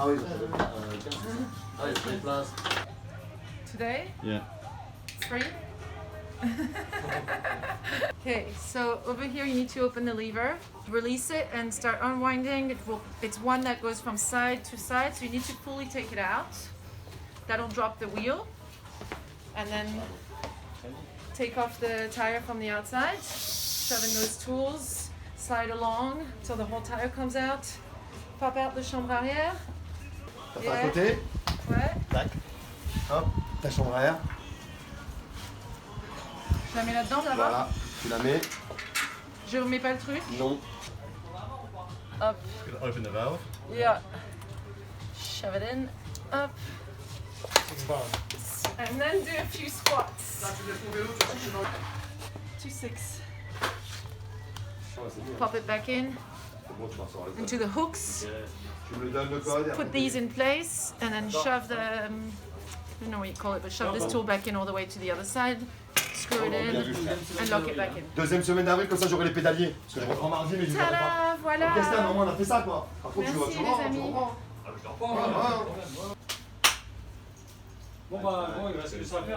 Ah oui. Today? Yeah. Free? Okay, so over here you need to open the lever, release it and start unwinding. It's one that goes from side to side, so you need to fully take it out. That'll drop the wheel. And then take off the tire from the outside, shove in those tools, slide along till the whole tire comes out. Pop out the chambre arrière. T'as fait à côté. Ouais. Tac. Hop, ta chambre arrière. Je la mets là-dedans, là-bas. Voilà, tu la mets. Je remets pas le truc. Non. Hop. Open the valve. Yeah. Shove it in. Up. And then do a few squats. 2-6. Pop it back in into the hooks. Tu me donnes le code. Put these in place and then shove the, I don't know what you call it, but shove this tool back in all the way to the other side. Screw it in and lock it back in. Deuxième semaine d'avril, comme ça j'aurai les pédaliers. Parce que je reprends mardi, mais je ne pas. Tada, voilà. Qu'est-ce que normalement on a fait ça quoi. Par contre, Merci, tu les rentres, amis. tu rentres. Bon, il reste plus ça à faire.